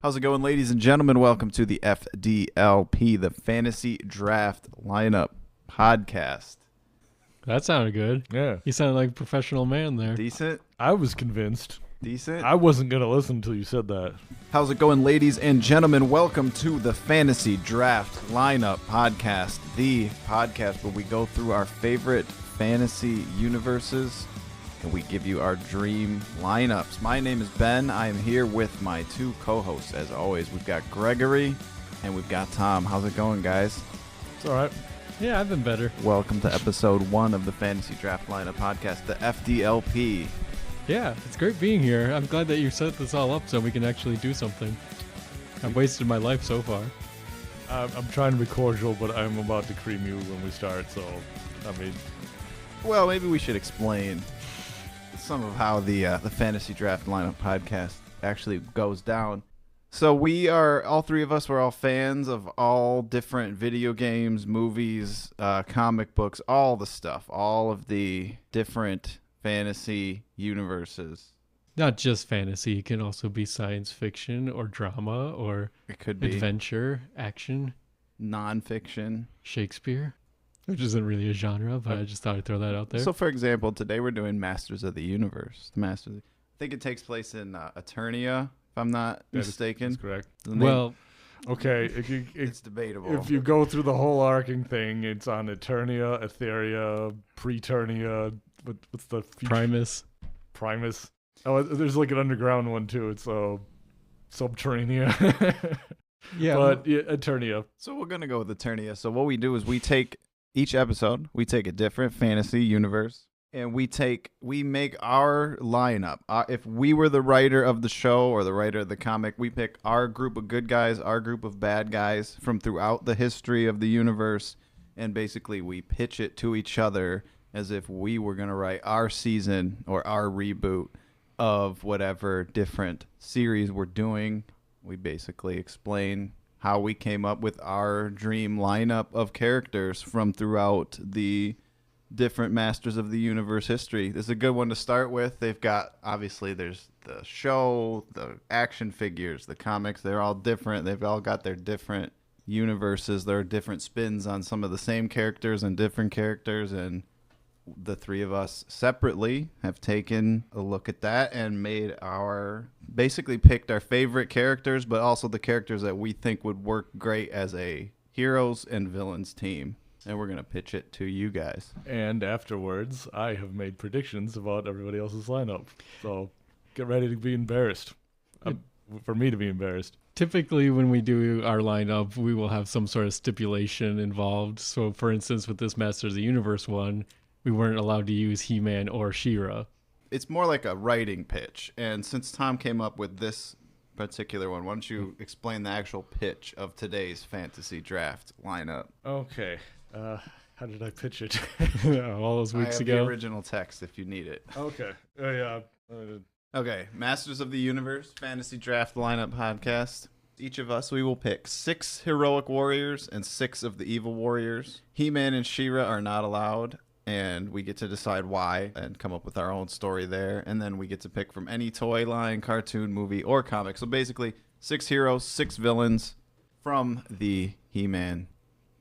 How's it going, ladies and gentlemen? Welcome to the FDLP, the Fantasy Draft Lineup Podcast. That sounded good. Yeah. You sounded like a professional man there. Decent? I was convinced. Decent? I wasn't going to listen until you said that. How's it going, ladies and gentlemen? Welcome to the Fantasy Draft Lineup Podcast, the podcast where we go through our favorite fantasy universes and we give you our dream lineups. My name is Ben. I am here with my two co-hosts, as always. We've got Gregory and we've got Tom. How's it going, guys? It's all right. Yeah, I've been better. Welcome to episode 1 of the Fantasy Draft Lineup Podcast, the FDLP. Yeah, it's great being here. I'm glad that you set this all up so we can actually do something. I've wasted my life so far. I'm trying to be cordial, but I'm about to cream you when we start, so, I mean... Well, maybe we should explain some of how the Fantasy Draft Lineup Podcast actually goes down. So we are, all three of us, we're all fans of all different video games, movies, comic books, all the stuff, all of the different fantasy universes. Not just fantasy. It can also be science fiction or drama or It could be adventure, action, nonfiction. Shakespeare, which isn't really a genre, but I just thought I'd throw that out there. So, for example, today we're doing Masters of the Universe. I think it takes place in Eternia, if I'm not mistaken. That's correct. Well, Okay, It's debatable. if you go through the whole arcing thing, it's on Eternia, Etheria, Preternia, what's the future? Primus. Oh, there's like an underground one too. It's Subterranea. Yeah, But yeah, Eternia. So we're going to go with Eternia. So what we do is we take each episode, we take a different fantasy universe, and we make our lineup. If we were the writer of the show or the writer of the comic, we pick our group of good guys, our group of bad guys from throughout the history of the universe, and basically we pitch it to each other as if we were going to write our season or our reboot of whatever different series we're doing. We basically explain how we came up with our dream lineup of characters from throughout the different Masters of the Universe history. This is a good one to start with. They've got, obviously, there's the show, the action figures, the comics. They're all different. They've all got their different universes. There are different spins on some of the same characters and different characters, and the three of us separately have taken a look at that and basically picked our favorite characters, but also the characters that we think would work great as a heroes and villains team. And we're going to pitch it to you guys. And afterwards, I have made predictions about everybody else's lineup. So get ready to be embarrassed. For me to be embarrassed. typically when we do our lineup, we will have some sort of stipulation involved. So, for instance, with this Masters of the Universe one, we weren't allowed to use He-Man or She-Ra. It's more like a writing pitch. And since Tom came up with this particular one, why don't you explain the actual pitch of today's fantasy draft lineup? Okay. How did I pitch it? All those weeks I have ago. the original text if you need it. Okay. Yeah. Okay, Masters of the Universe Fantasy Draft Lineup Podcast. Each of us, we will pick 6 heroic warriors and 6 of the evil warriors. He-Man and She-Ra are not allowed, and we get to decide why and come up with our own story there. And then we get to pick from any toy line, cartoon, movie, or comic. So basically, 6 heroes, 6 villains from the He-Man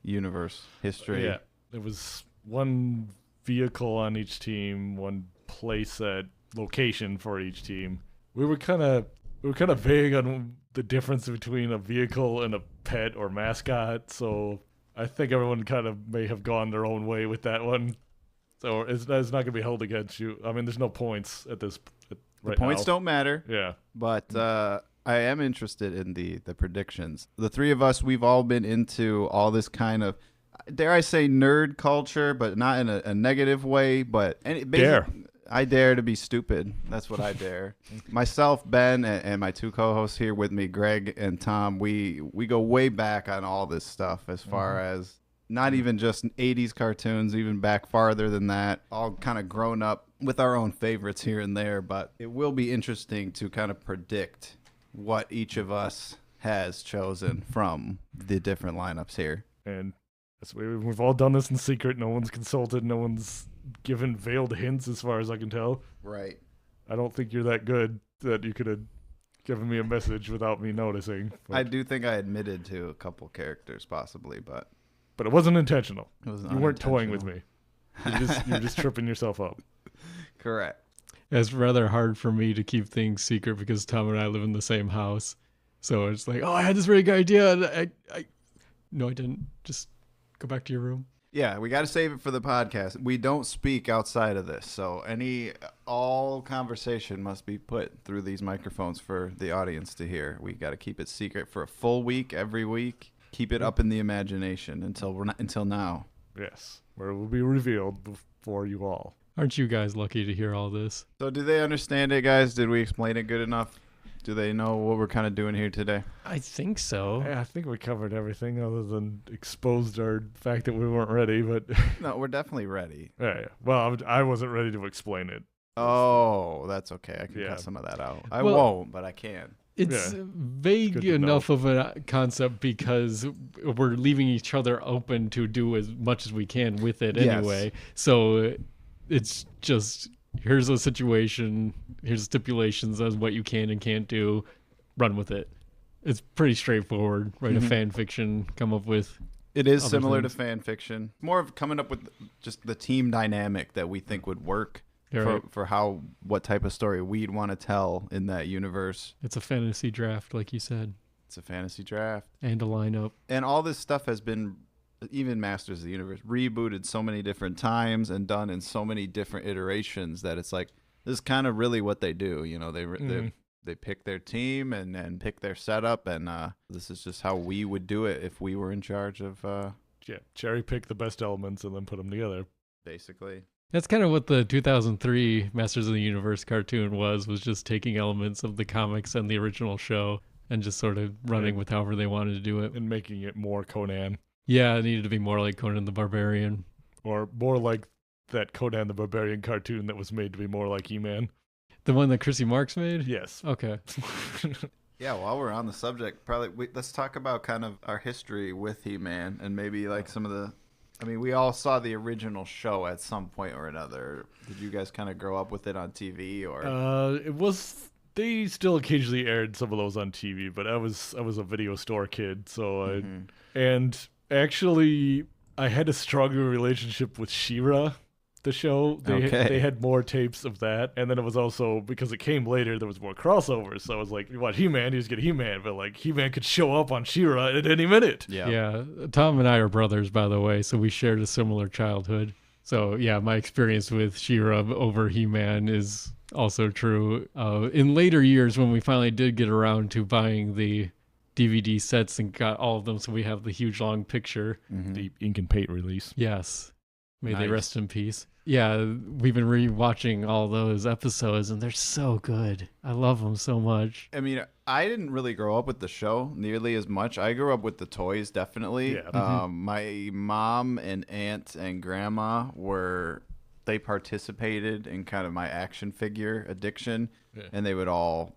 universe history. Yeah. There was one vehicle on each team, one playset location for each team. We were kind of vague on the difference between a vehicle and a pet or mascot, so I think everyone kind of may have gone their own way with that one. So it's not going to be held against you. I mean, there's no points at this right The points now. don't matter. Yeah. But I am interested in the predictions. The three of us, we've all been into all this kind of, dare I say, nerd culture, but not in a negative way. But Dare. I dare to be stupid. That's what I dare. Myself, Ben, and my two co-hosts here with me, Greg and Tom, we go way back on all this stuff as far as not even just 80s cartoons, even back farther than that. All kind of grown up with our own favorites here and there. But it will be interesting to kind of predict what each of us has chosen from the different lineups here. And we've all done this in secret. No one's consulted. No one's given veiled hints as far as I can tell. Right. I don't think you're that good that you could have giving me a message without me noticing. I do think I admitted to a couple characters possibly, but it wasn't intentional. it was You weren't toying with unintentional. me. You're just tripping yourself up. Correct. It's rather hard for me to keep things secret because Tom and I live in the same house. So it's like, oh, I had this really good idea. And no, I didn't. Just go back to your room. Yeah, we got to save it for the podcast. We don't speak outside of this, so all conversation must be put through these microphones for the audience to hear. We got to keep it secret for a full week, every week. Keep it up in the imagination until now. Yes, where it will be revealed before you all. Aren't you guys lucky to hear all this? So, do they understand it, guys? Did we explain it good enough? Do they know what we're kind of doing here today? I think so. Yeah, I think we covered everything other than exposed our fact that we weren't ready. But No, we're definitely ready. yeah. Well, I wasn't ready to explain it. Oh, that's okay. I can cut some of that out. I won't, but I can. It's Yeah. vague Good to enough of a concept because we're leaving each other open to do as much as we can with it Yes. anyway. So it's just, here's a situation, here's stipulations as what you can and can't do, run with it. It's pretty straightforward. Write a fan fiction, come up with. It is other similar to things. fan fiction. More of coming up with just the team dynamic that we think would work Right. for what type of story we'd want to tell in that universe. It's a fantasy draft, like you said, It's a fantasy draft. and a lineup. And all this stuff has been, even Masters of the Universe, rebooted so many different times and done in so many different iterations that it's like, this is kind of really what they do. You know, they pick their team and pick their setup, and this is just how we would do it if we were in charge of, Yeah, cherry pick the best elements and then put them together. basically. That's kind of what the 2003 Masters of the Universe cartoon was just taking elements of the comics and the original show and just sort of running with however they wanted to do it. And making it more Conan. Yeah, it needed to be more like Conan the Barbarian. Or more like that Conan the Barbarian cartoon that was made to be more like He-Man. The one that Chrissy Marks made? Yes. Okay. Yeah, while we're on the subject, let's talk about kind of our history with He-Man and maybe like some of the. I mean, we all saw the original show at some point or another. Did you guys kind of grow up with it on TV or? It was. They still occasionally aired some of those on TV, but I was a video store kid, so and actually I had a stronger relationship with She-Ra, the show. They had more tapes of that, and then it was also because it came later. There was more crossovers, so I was like, you watch He-Man, you just get He-Man, but like He-Man could show up on She-Ra at any minute. Yeah. Tom and I are brothers, by the way, so we shared a similar childhood. So yeah, my experience with She-Ra over He-Man is also true. In later years, when we finally did get around to buying the DVD sets and got all of them, so we have the huge long picture. The ink and paint release. Yes. May they Nice. rest in peace. Yeah, we've been rewatching all those episodes, and they're so good. I love them so much. I mean, I didn't really grow up with the show nearly as much. I grew up with the toys, definitely. Yeah. My mom and aunt and grandma they participated in kind of my action figure addiction, and they would all,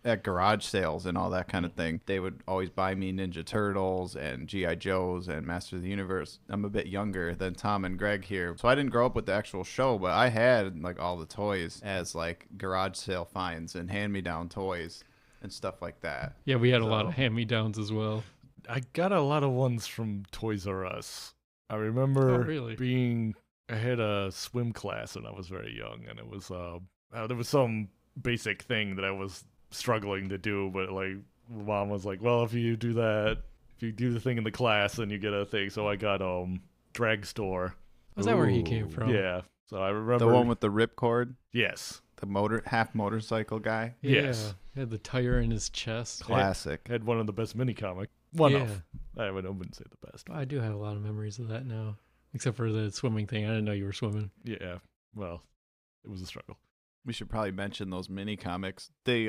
at garage sales and all that kind of thing, they would always buy me Ninja Turtles and G.I. Joes and Masters of the Universe. I'm a bit younger than Tom and Greg here, so I didn't grow up with the actual show, but I had like all the toys as like garage sale finds and hand-me-down toys and stuff like that. Yeah, we had a lot of hand-me-downs as well. I got a lot of ones from Toys R Us. I remember really? I had a swim class when I was very young, and it was there was some basic thing that I was struggling to do, but like mom was like, well, if you do the thing in the class, then you get a thing. So I got Drag Store. Was that where he came from? Yeah. So I remember The one with the ripcord? Yes. The half motorcycle guy? Yes. He had the tire in his chest. Classic. Had one of the best mini comic. I wouldn't say the best. I do have a lot of memories of that now, except for the swimming thing. I didn't know you were swimming. Yeah. Well, it was a struggle. We should probably mention those mini comics. They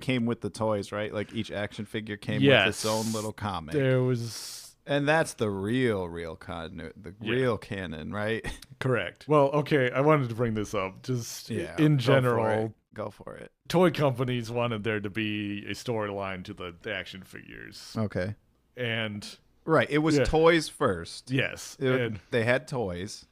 came with the toys, right? Like each action figure came with its own little comic. There was, and that's the real real canon, right? Correct. Well, okay, I wanted to bring this up. Just in general, go for it. Toy companies wanted there to be a storyline to the action figures. Okay. And it was toys first. Yes. They had toys.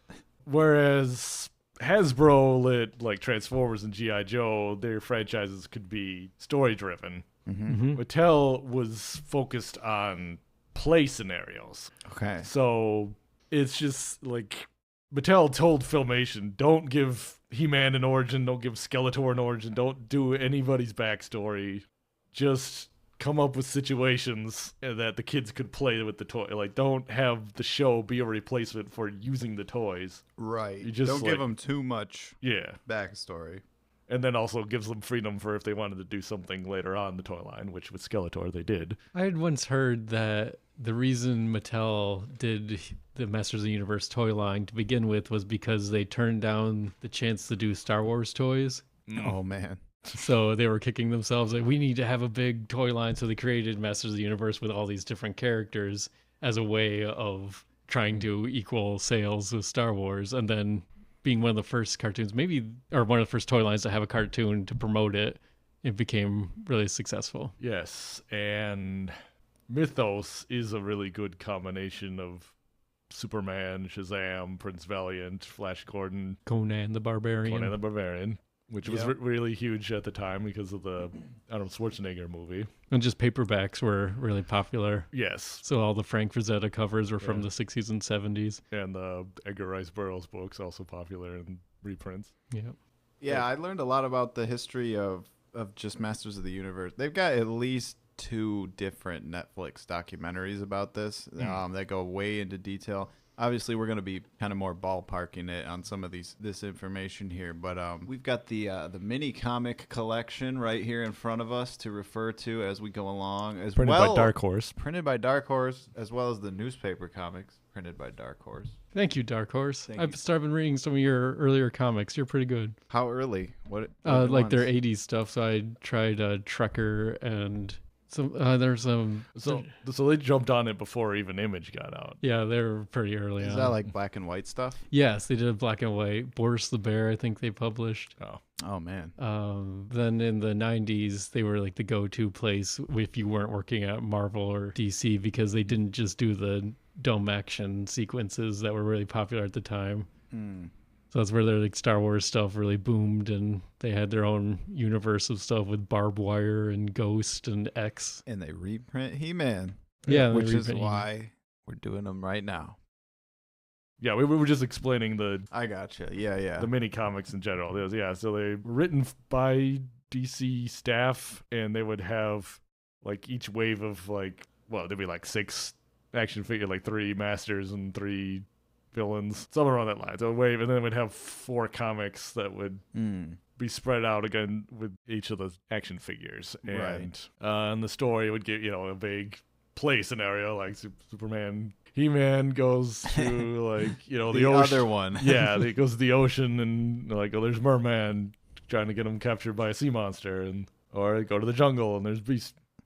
Whereas Hasbro lit like Transformers and G.I. Joe, their franchises could be story driven. Mattel was focused on play scenarios. Okay. So it's just like Mattel told Filmation, don't give He-Man an origin, don't give Skeletor an origin, don't do anybody's backstory. Just come up with situations that the kids could play with the toy. Like, don't have the show be a replacement for using the toys. Right. You just don't give them too much yeah backstory. And then also gives them freedom for if they wanted to do something later on the toy line, which with Skeletor they did. I had once heard that the reason Mattel did the Masters of the Universe toy line to begin with was because they turned down the chance to do Star Wars toys. Oh, man. So they were kicking themselves like, we need to have a big toy line. So they created Masters of the Universe with all these different characters as a way of trying to equal sales with Star Wars. And then being one of the first cartoons, or one of the first toy lines to have a cartoon to promote it, it became really successful. Yes, and Mythos is a really good combination of Superman, Shazam, Prince Valiant, Flash Gordon, Conan the Barbarian. Which was really huge at the time because of the Arnold Schwarzenegger movie. And just paperbacks were really popular. Yes. So all the Frank Frazetta covers were from the 60s and 70s. And the Edgar Rice Burroughs books, also popular in reprints. Yeah, I learned a lot about the history of just Masters of the Universe. They've got at least 2 different Netflix documentaries about this that go way into detail. Obviously, we're going to be kind of more ballparking it on some of this information here, but we've got the mini comic collection right here in front of us to refer to as we go along. Printed by Dark Horse. Printed by Dark Horse, as well as the newspaper comics printed by Dark Horse. Thank you, Dark Horse. Thank I've you. started reading some of your earlier comics. You're pretty good. How early? What Like their ones? 80s stuff. So I tried Trekker and there's some. So they jumped on it before even Image got out. Yeah, they were pretty early on. Is that like black and white stuff? Yes, they did black and white. Boris the Bear, I think they published. Oh man. Then in the 90s, they were like the go-to place if you weren't working at Marvel or DC because they didn't just do the dome action sequences that were really popular at the time. So that's where their like Star Wars stuff really boomed, and they had their own universe of stuff with Barbed Wire and Ghost and X. And they reprint He-Man. Yeah, which they is reprint why we're doing them right now. Yeah, we were just explaining I gotcha. Yeah. the mini comics in general. So they were written by DC staff, and they would have like each wave of there'd be like 6 action figure, like 3 masters and 3 villains, somewhere on that line. So a wave, and then we'd have 4 comics that would be spread out again with each of the action figures. And and the story would get a big play scenario like Superman. He-Man goes to the ocean. Other one. Yeah, he goes to the ocean and there's Merman trying to get him captured by a sea monster, or go to the jungle and there's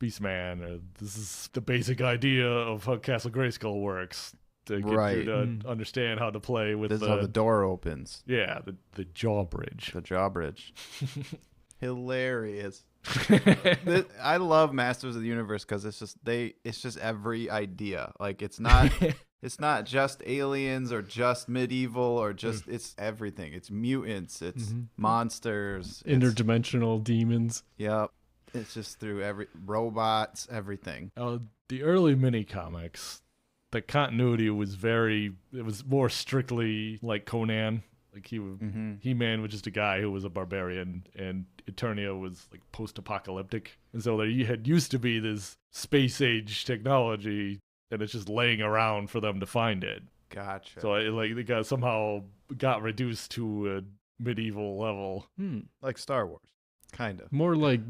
Beastman. Or this is the basic idea of how Castle Grayskull works. To get you to understand how to play with This is how the door opens. Yeah, the drawbridge. The drawbridge. Hilarious. I love Masters of the Universe because it's just every idea. Like it's not just aliens or just medieval or just it's everything. It's mutants. It's monsters. Interdimensional demons. Yep. It's just through robots, everything. The early mini comics, the continuity was more strictly like Conan. Like He-Man was just a guy who was a barbarian, and Eternia was like post-apocalyptic. And so there had used to be this space age technology, and it's just laying around for them to find it. Gotcha. So it somehow got reduced to a medieval level. Like Star Wars, kind of. More like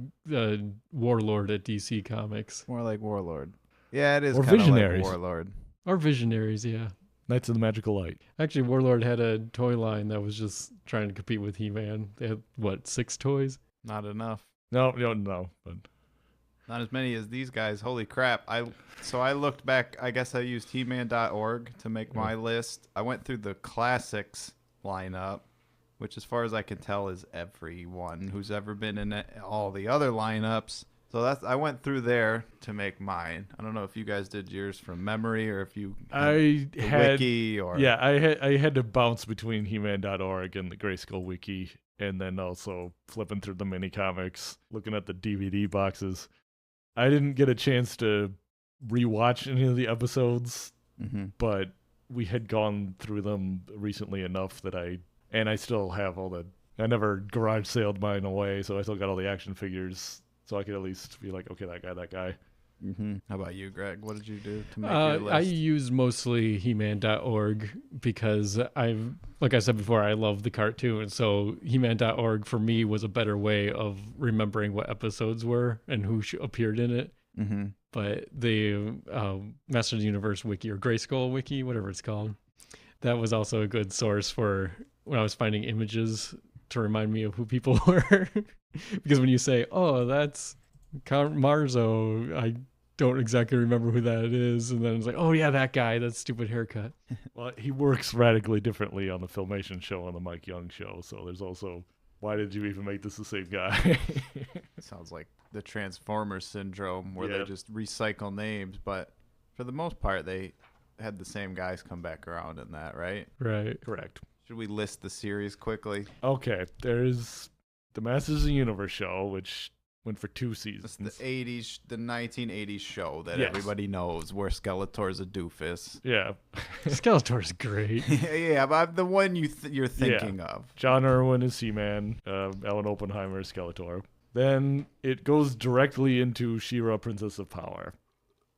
Warlord at DC Comics. More like Warlord. Yeah, it is Or kind of like Visionaries. Warlord. Or Visionaries, yeah. Knights of the Magical Light. Actually, Warlord had a toy line that was just trying to compete with He-Man. They had, 6 toys? Not enough. No, but Not as many as these guys. Holy crap. So I looked back. I guess I used He-Man.org to make my list. I went through the classics lineup, which as far as I can tell is everyone who's ever been in all the other lineups. So I went through there to make mine. I don't know if you guys did yours from memory or if you I the had wiki or Yeah, I had to bounce between He-Man.org and the Grayskull wiki, and then also flipping through the mini comics, looking at the DVD boxes. I didn't get a chance to rewatch any of the episodes, but we had gone through them recently enough that I still have all the. I never garage saled mine away, so I still got all the action figures, so I could at least be like, okay, that guy. How about you, Greg? What did you do to make your list? I use mostly He-Man.org because like I said before, I love the cartoon. So He-Man.org for me was a better way of remembering what episodes were and who appeared in it. But the Master of the Universe wiki or Grayskull wiki, whatever it's called, that was also a good source for when I was finding images to remind me of who people were. Because when you say, oh, that's Count Marzo, I don't exactly remember who that is. And then it's like, oh, yeah, that guy, that stupid haircut. Well, he works radically differently on the Filmation show and the Mike Young show. So there's also, why did you even make this the same guy? Sounds like the Transformers syndrome where Yeah. they just recycle names. But for the most part, they had the same guys come back around in that, right? Right. Correct. Should we list the series quickly? Okay, there's the Masters of the Universe show, which went for 2 It's seasons. the 1980s show that Yes. everybody knows where Skeletor's a doofus. Yeah. Skeletor's great. Yeah, but I'm the one you're thinking of. John Irwin is He-Man, Alan Oppenheimer is Skeletor. Then it goes directly into She-Ra, Princess of Power.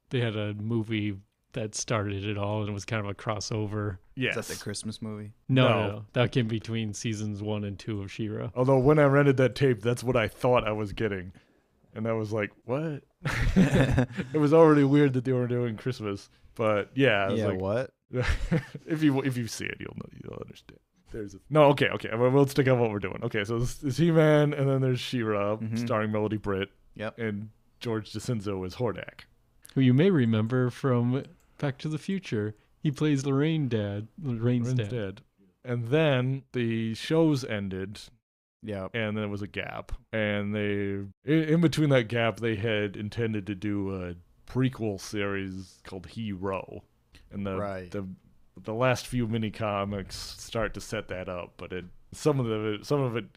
They had a movie that started it all, and it was kind of a crossover. Yes. Is that the Christmas movie? No. That came between seasons 1 and 2 of She-Ra. Although when I rented that tape, that's what I thought I was getting. And I was like, what? It was already weird that they were doing Christmas. But yeah, I was like, what? if you see it, you'll understand. Okay. Well, we'll stick on what we're doing. Okay, so it's He-Man, and then there's She-Ra, starring Melody Britt. Yep. And George DeCinzo is Hordak. Who you may remember from Back to the Future. He plays Lorraine's dad. Dead. And then the shows ended, Yep. and then there was a gap. And in between that gap, they had intended to do a prequel series called Hero. And the last few mini comics start to set that up, but some of it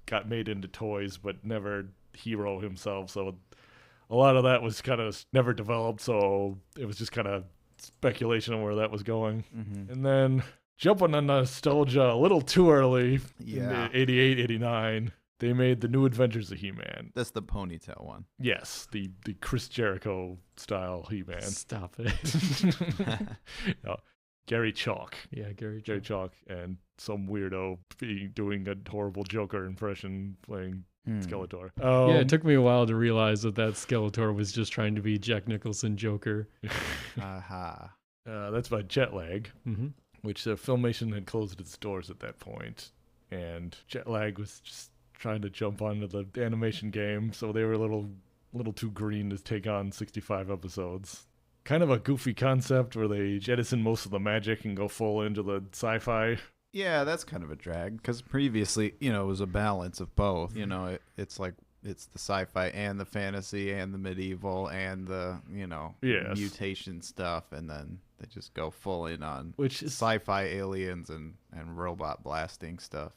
got made into toys, but never Hero himself. So a lot of that was kind of never developed. So it was just kind of speculation on where that was going. And then jumping on nostalgia a little too early in 88, 89, they made the New Adventures of He-Man. That's the ponytail one. Yes, the Chris Jericho style He-Man. Stop it. No, Gary Chalk. Yeah, Gary Chalk and some weirdo doing a horrible Joker impression playing Skeletor. Yeah, it took me a while to realize that Skeletor was just trying to be Jack Nicholson Joker. Aha. That's by Jetlag, which Filmation had closed its doors at that point, and Jetlag was just trying to jump onto the animation game, so they were a little too green to take on 65 episodes. Kind of a goofy concept where they jettison most of the magic and go full into the sci-fi. Yeah, that's kind of a drag because previously, it was a balance of both. It's like it's the sci-fi and the fantasy and the medieval and the Yes. mutation stuff, and then they just go full in on Which is sci-fi aliens and robot blasting stuff.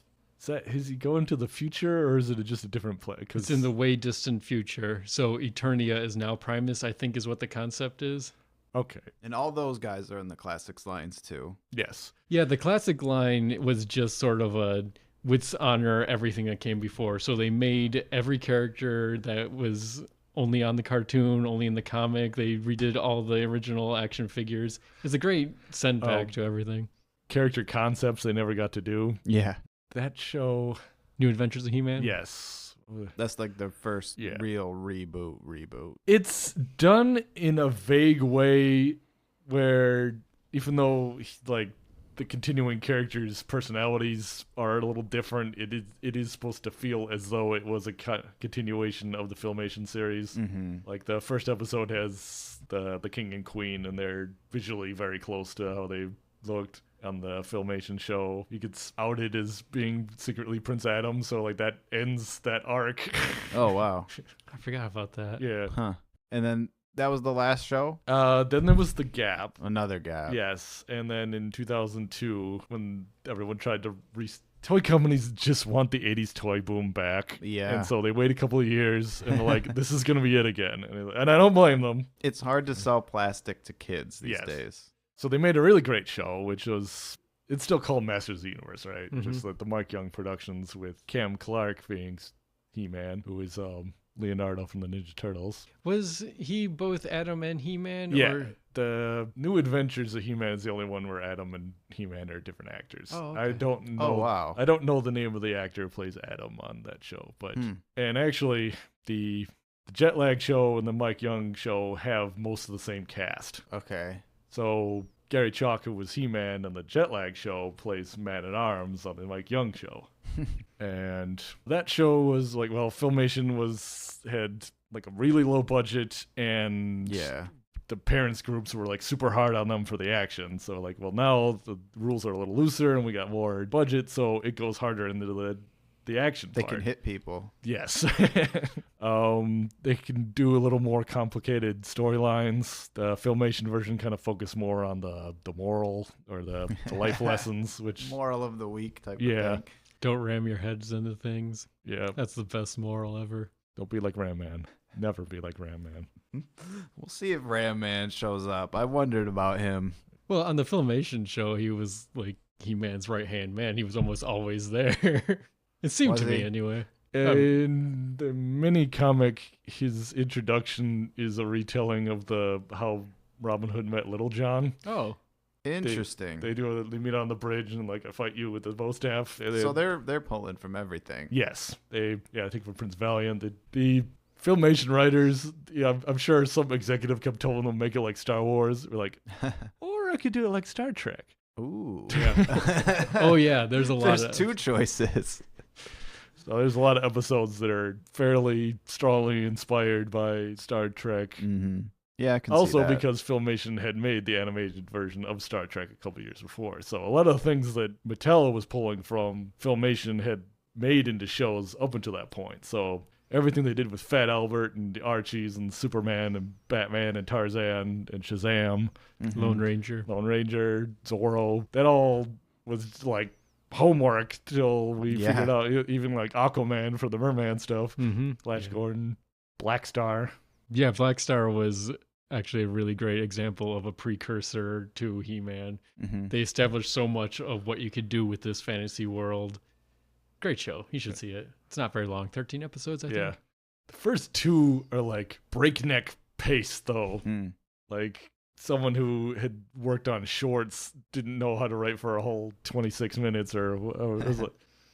Is he going to the future, or is it just a different place? It's in the way distant future. So Eternia is now Primus, I think is what the concept is. Okay. And all those guys are in the classics lines too. Yes. Yeah, the classic line was just sort of a with honor everything that came before. So they made every character that was only on the cartoon, only in the comic. They redid all the original action figures. It's a great send back to everything. Character concepts they never got to do. Yeah. That show. New Adventures of He-Man? Yes. That's like the first real reboot. It's done in a vague way where even though like the continuing characters' personalities are a little different, it is supposed to feel as though it was a continuation of the Filmation series. Like the first episode has the king and queen, and they're visually very close to how they looked. on the Filmation show. He gets outed as being secretly Prince Adam, so like that ends that arc. Oh wow. I forgot about that. Yeah. Huh. And then that was the last show? Then there was the gap. Another gap. Yes, and then in 2002, when everyone tried to toy companies just want the 80s toy boom back. Yeah. And so they wait a couple of years and they're like, this is going to be it again. And I don't blame them. It's hard to sell plastic to kids these Yes. days. So they made a really great show, which was, it's still called Masters of the Universe, right? Mhm. Just like the Mike Young Productions with Cam Clark being He-Man, who is Leonardo from the Ninja Turtles. Was he both Adam and He-Man? Yeah. Or... The New Adventures of He-Man is the only one where Adam and He-Man are different actors. Oh, okay. I don't know. Oh, wow. I don't know the name of the actor who plays Adam on that show, but and actually the Jet Lag show and the Mike Young show have most of the same cast. Okay. So Gary Chalk, who was He-Man on the Jet Lag show, plays Man-at-Arms on the Mike Young show. And that show was like, well, Filmation had like a really low budget, and Yeah. the parents groups were like super hard on them for the action. So like, well, now the rules are a little looser and we got more budget, so it goes harder into the action They part. can hit people. Yes. They can do a little more complicated storylines. The Filmation version kind of focus more on the moral or the life lessons, which Moral of the week type Yeah. of thing. Don't ram your heads into things. yeah, That's the best moral ever. don't be like Ram Man. Never be like Ram Man. We'll see if Ram Man shows up. I wondered about him. Well, on the Filmation show, he was like He-Man's right-hand man. He was almost always there. It seemed Was to me he? anyway. In the mini comic, his introduction is a retelling of how Robin Hood met Little John. Oh. Interesting. They meet on the bridge and like I fight you with the bow staff. So they're pulling from everything. Yes, I think for Prince Valiant, the Filmation writers, I'm sure some executive kept telling them make it like Star Wars, or like, or I could do it like Star Trek. Ooh. Yeah. Oh, yeah. There's a lot There's of... two choices. So there's a lot of episodes that are fairly strongly inspired by Star Trek. Mm-hmm. Yeah, I can Also see that. because Filmation had made the animated version of Star Trek a couple years before. So a lot of things that Mattel was pulling from Filmation had made into shows up until that point. So everything they did with Fat Albert and the Archies and Superman and Batman and Tarzan and Shazam, Mhm. Lone Ranger. Lone Ranger, Zorro, that all was like homework till we Yeah. figured out even like Aquaman for the merman stuff, Mm-hmm. Flash Gordon, Black Star. Yeah, Black Star was actually a really great example of a precursor to He-Man. Mhm. They established so much of what you could do with this fantasy world. Great show. You should Yeah. see it. It's not very long. 13 episodes, I Yeah. think. The first two are like breakneck pace though. Mm. Like someone who had worked on shorts didn't know how to write for a whole 26 minutes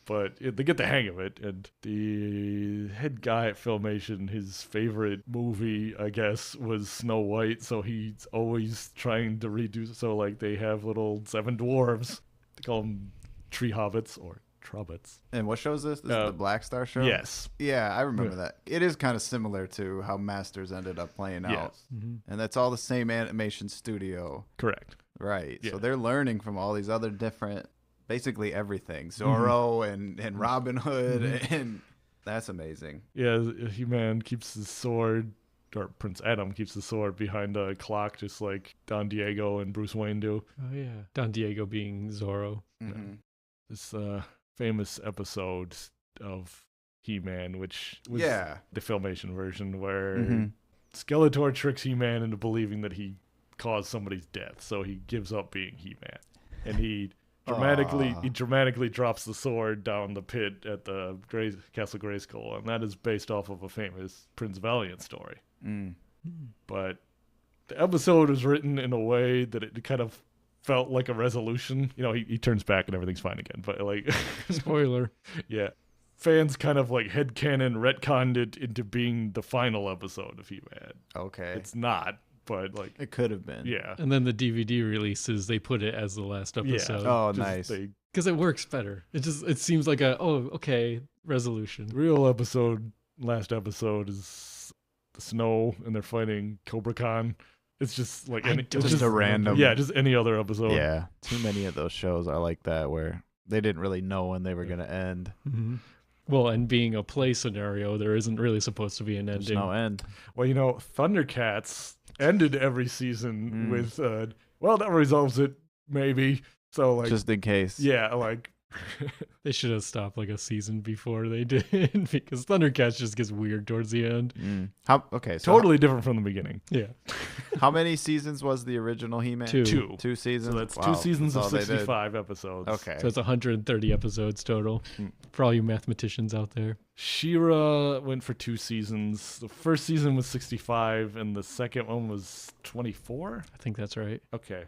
but they get the hang of it. And the head guy at Filmation, his favorite movie, I guess, was Snow White. So he's always trying to redo. So like they have little 7 dwarves. They call them tree hobbits or trubbits. And what show is this? This is the Black Star show? Yes. Yeah, I remember that. It is kind of similar to how Masters ended up playing out. Yes. Mm-hmm. And that's all the same animation studio. Correct. Right. Yeah. So they're learning from all these other different, basically everything. Zorro and Robin Hood. And that's amazing. Yeah, He-Man keeps his sword, or Prince Adam keeps the sword behind a clock, just like Don Diego and Bruce Wayne do. Oh, yeah. Don Diego being Zorro. Mhm. This famous episode of He-Man, which was Yeah. the Filmation version, where Mhm. Skeletor tricks He-Man into believing that he caused somebody's death, so he gives up being He-Man, and he dramatically drops the sword down the pit at the Castle Grayskull, and that is based off of a famous Prince Valiant story. Mm. But the episode was written in a way that it kind of felt like a resolution. You know, he turns back and everything's fine again, but like Spoiler. yeah, fans kind of like headcanon retconned it into being the final episode of He-Man. Okay. It's not, but like It could have been. yeah. And then the DVD releases, they put it as the last episode. Oh, Just nice. the Because it works better. It seems like resolution. real last episode is the snow and they're fighting Cobra Khan. It's just like It's just a random. Yeah, just any other episode. Yeah, too many of those shows are like that where they didn't really know when they were gonna end. Mm-hmm. Well, and being a play scenario, there isn't really supposed to be an There's ending. no end. Well, Thundercats ended every season with, well, that resolves it, maybe. So, like, Just in case. yeah, like, They should have stopped like a season before they did because Thundercats just gets weird towards the end. Okay, so totally different from the beginning. Yeah. how many seasons was the original He-Man? Two. 2 seasons. So that's Wow, 2 seasons that's of all they did. 65 episodes. Okay. So it's 130 episodes total for all you mathematicians out there. She-Ra went for 2 seasons. The first season was 65, and the second one was 24? I think that's right. Okay.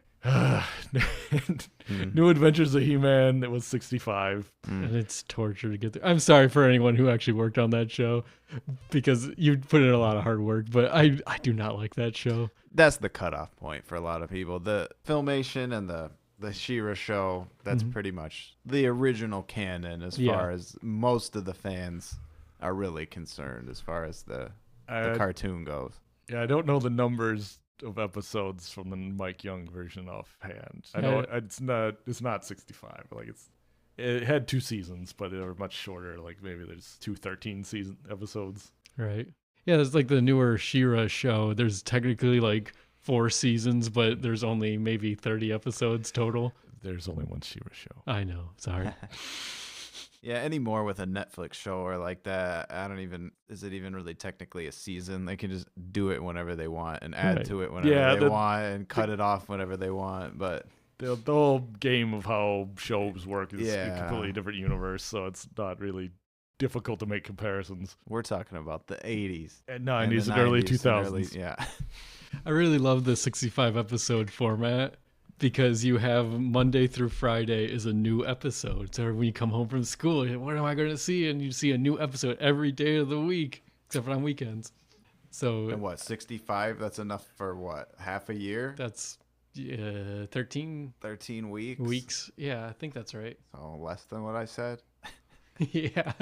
New Adventures of He-Man, it was 65. And it's torture to get through. I'm sorry for anyone who actually worked on that show because you put in a lot of hard work, but I do not like that show. That's the cutoff point for a lot of people. The Filmation and the She-Ra show, that's pretty much the original canon as far as most of the fans are really concerned as far as the cartoon goes. Yeah, I don't know the numbers of episodes from the Mike Young version offhand. I know it's not 65. Like it had 2 seasons, but they were much shorter. Like maybe there's 2 13-season episodes. Right. Yeah, there's like the newer She-Ra show. There's technically like 4 seasons, but there's only maybe 30 episodes total. There's only one She-Ra show. I know. Sorry. Yeah, anymore with a Netflix show or like that, is it even really technically a season? They can just do it whenever they want and add to it whenever they want and cut it off whenever they want. But the whole game of how shows work is a completely different universe, so it's not really difficult to make comparisons. we're talking about the 80s. And 90s and early 2000s. Yeah. I really love the 65 episode format because you have Monday through Friday is a new episode. So when you come home from school, you're like, what am I going to see? And you see a new episode every day of the week, except for on weekends. So And what, 65? That's enough for what, half a year? that's 13 weeks? weeks. Yeah, I think that's right. So less than what I said? Yeah.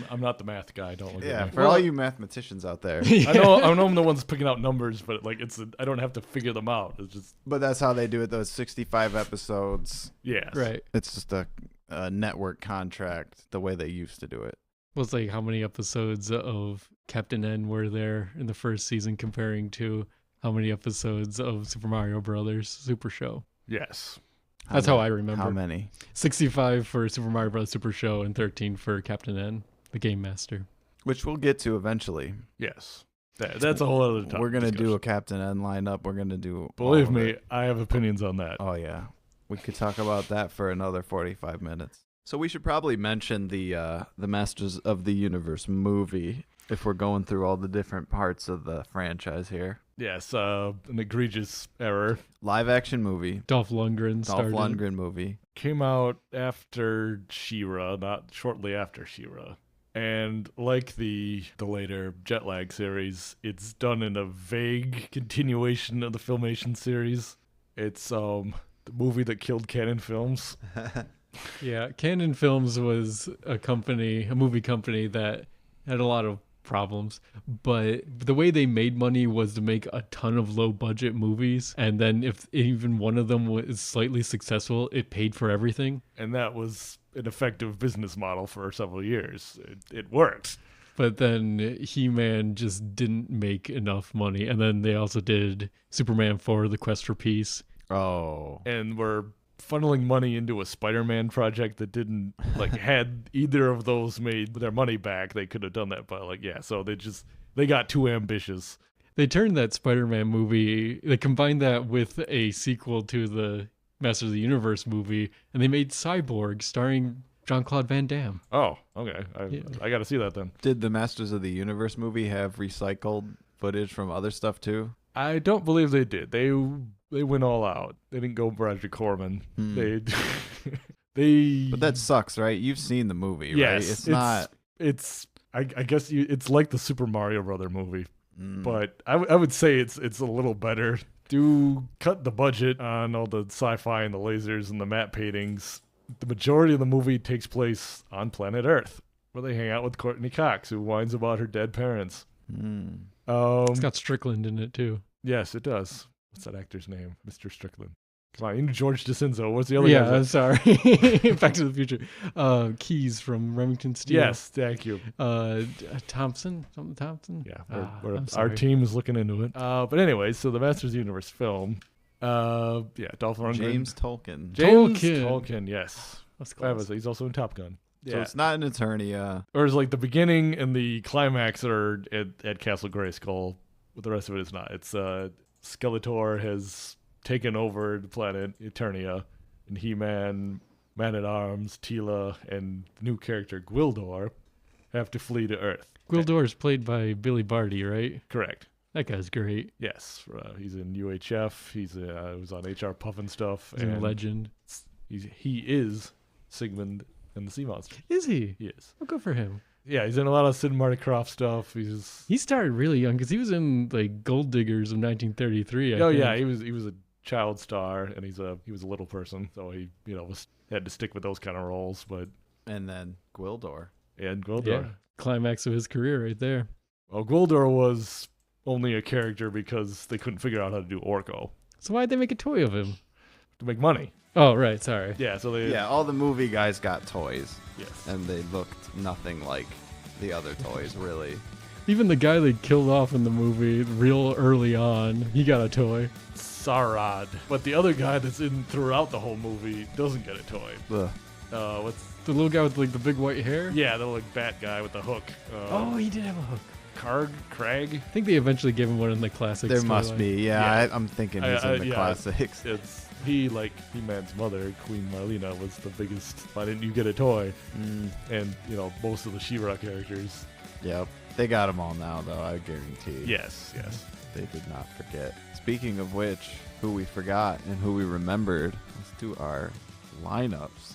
I'm not the math guy. Don't look Yeah, at me. for all you mathematicians out there. I know I'm the one's picking out numbers, but like I don't have to figure them out. It's just But that's how they do it, those 65 episodes. yes. Right. It's just a network contract, the way they used to do it. Well, it's like how many episodes of Captain N were there in the first season comparing to how many episodes of Super Mario Brothers Super Show? Yes. That's how I remember. How many? 65 for Super Mario Bros. Super Show and 13 for Captain N, the Game Master. Which we'll get to eventually. Yes. That's a whole other topic. We're going to do a Captain N lineup. We're going to do Believe all of me, it. I have opinions on that. Oh, yeah. We could talk about that for another 45 minutes. So we should probably mention the Masters of the Universe movie if we're going through all the different parts of the franchise here. Yes, an egregious error. Live action movie. Dolph Lundgren Dolph started. Lundgren movie. Came out after She-Ra, not shortly after She-Ra. And like the later Jet Lag series, it's done in a vague continuation of the Filmation series. It's the movie that killed Canon Films. Yeah, Canon Films was a movie company that had a lot of problems, but the way they made money was to make a ton of low budget movies, and then if even one of them was slightly successful, it paid for everything. And that was an effective business model for several years. It worked. But then He-Man just didn't make enough money, and then they also did Superman 4: The Quest for Peace. Oh. And we're funneling money into a Spider-Man project that didn't had either of those made their money back. They could have done that, but so they got too ambitious. They turned that Spider-Man movie, they combined that with a sequel to the Masters of the Universe movie, and they made Cyborg starring Jean-Claude Van Damme. Oh, okay. I got to see that then. Did the Masters of the Universe movie have recycled footage from other stuff too? I don't believe they did. They went all out. They didn't go Roger Corman. They But that sucks, right? You've seen the movie, right? It's I guess it's like the Super Mario Brother movie, but I would say it's a little better. Do cut the budget on all the sci-fi and the lasers and the matte paintings. The majority of the movie takes place on planet Earth, where they hang out with Courtney Cox, who whines about her dead parents. It's got Strickland in it too. Yes, it does. what's that actor's name? Mr. Strickland. Come on, you know George DeCinzo. What's the other Yeah, guy's I'm name? sorry. Back to the Future. Keys from Remington Steele. Yes, thank you. Thompson? Something Thompson? Yeah, I'm our sorry. team is looking into it. But anyway, so the Masters of the Universe film. Dolph Lundgren. James Tolkien. James Tolkien. Tolkien, yes. That's That close. was, he's also in Top Gun. So it's not an Eternia. Or it's like the beginning and the climax are at Castle Grayskull, but the rest of it is not. It's Skeletor has taken over the planet Eternia, and He-Man, Man-at-Arms, Tila, and the new character Gwildor have to flee to Earth. Gwildor is played by Billy Barty, right? Correct. That guy's great. Yes, he's in UHF. He was on HR Puff and stuff. He's a legend. He is Sigmund and the Sea Monster. Is he? He is. Oh, good for him. Yeah, he's in a lot of Sid and Marty Krofft stuff. He started really young because he was in like Gold Diggers of 1933. I think. yeah, he was a child star, and he was a little person, so he had to stick with those kind of roles. But And then Gwildor. and Gwildor. Yeah, climax of his career right there. Well, Gwildor was only a character because they couldn't figure out how to do Orko So why'd they make a toy of him? to make money. Oh, right. Sorry. Yeah, so they Yeah, all the movie guys got toys, yes. and they looked nothing like the other toys, really. Even the guy they killed off in the movie real early on, he got a toy. Sarad. But the other guy that's in throughout the whole movie doesn't get a toy. Ugh. What's The little guy with like the big white hair? yeah, the like bat guy with the hook. Oh, he did have a hook. Craig. I think they eventually gave him one in the classics. There must toy line. be. Yeah. I'm thinking he's in the yeah. classics. It's He-Man's mother, Queen Marlena, was the biggest. Why didn't you get a toy? Mm, And most of the She-Ra characters. yep. They got them all now, though, I guarantee. Yes. They did not forget. Speaking of which, who we forgot and who we remembered, let's do our lineups.